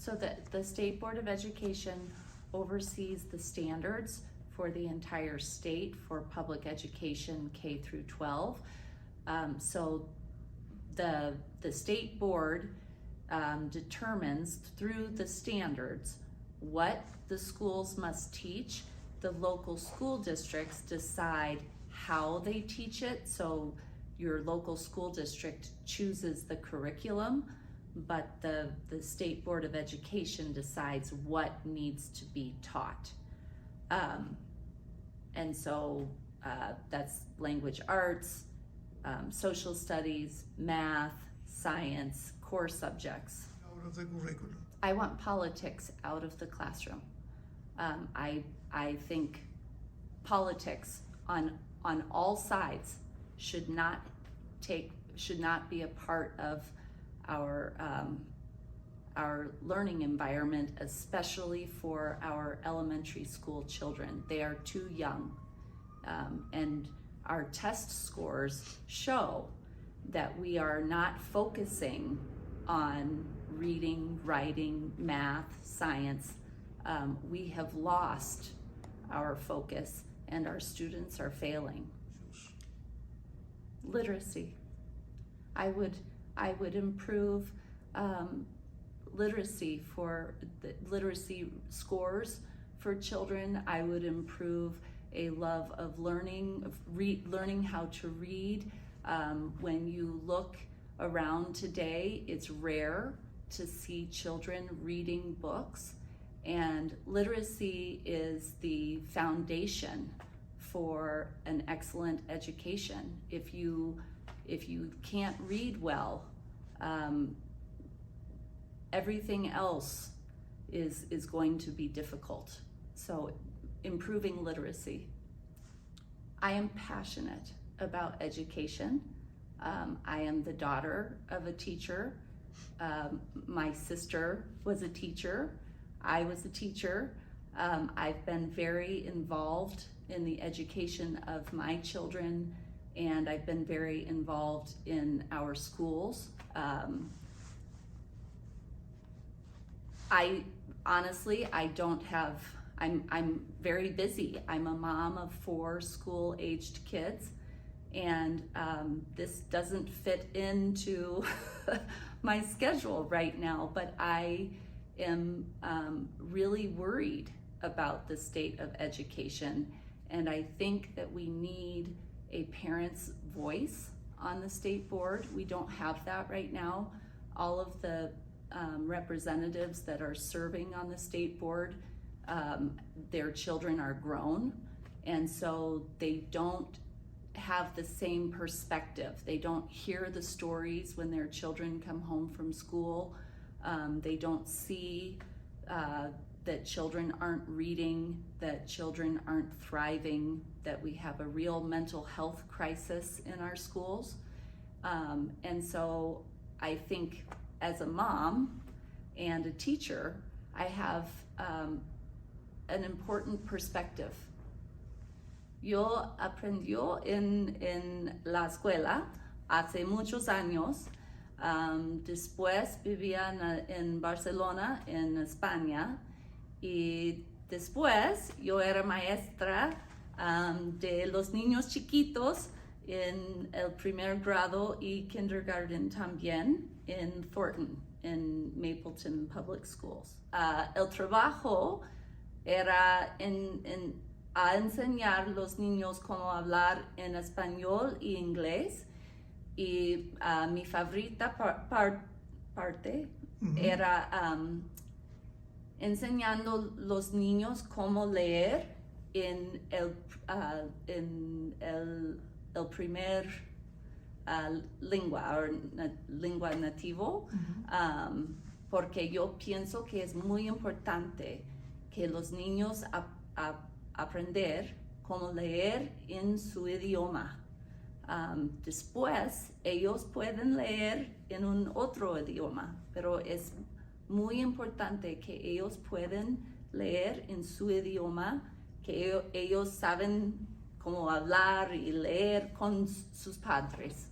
So the State Board of Education oversees the standards for the entire state for public education K through 12. So the State Board determines through the standards what the schools must teach. The local school districts decide how they teach it. So your local school district chooses the curriculum, but the State Board of Education decides what needs to be taught. And so that's language arts, social studies, math, science, core subjects. Out of the curriculum. I want politics out of the classroom. I think politics on all sides should not be a part of our learning environment, especially for our elementary school children. They are too young, and our test scores show that we are not focusing on reading, writing, math, science. We have lost our focus and our students are failing. Literacy. I would improve literacy for the literacy scores for children. I would improve a love of learning, learning how to read. When you look around today, it's rare to see children reading books, and literacy is the foundation for an excellent education. If you can't read well, everything else is going to be difficult. So improving literacy. I am passionate about education. I am the daughter of a teacher. My sister was a teacher. I was a teacher. I've been very involved in the education of my children, and I've been very involved in our schools. I'm very busy. I'm a mom of 4 school-aged kids, and this doesn't fit into my schedule right now, but I am really worried about the state of education, and I think that we need a parent's voice on the state board. We don't have that right now. All of the representatives that are serving on the state board, their children are grown, and so they don't have the same perspective. They don't hear the stories when their children come home from school. They don't see that children aren't reading, that children aren't thriving, that we have a real mental health crisis in our schools. And so I think as a mom and a teacher, I have an important perspective. Yo aprendió en la escuela hace muchos años. Después vivía en Barcelona, en España, y después yo era maestra de los niños chiquitos en el primer grado y kindergarten también en Thornton, en Mapleton Public Schools. El trabajo era a enseñar a los niños cómo hablar en español y inglés, y mi favorita parte era enseñando los niños cómo leer en el primer lengua nativo, porque yo pienso que es muy importante que los niños aprender cómo leer en su idioma. Después ellos pueden leer en un otro idioma, pero es muy importante que ellos puedan leer en su idioma, que ellos saben cómo hablar y leer con sus padres.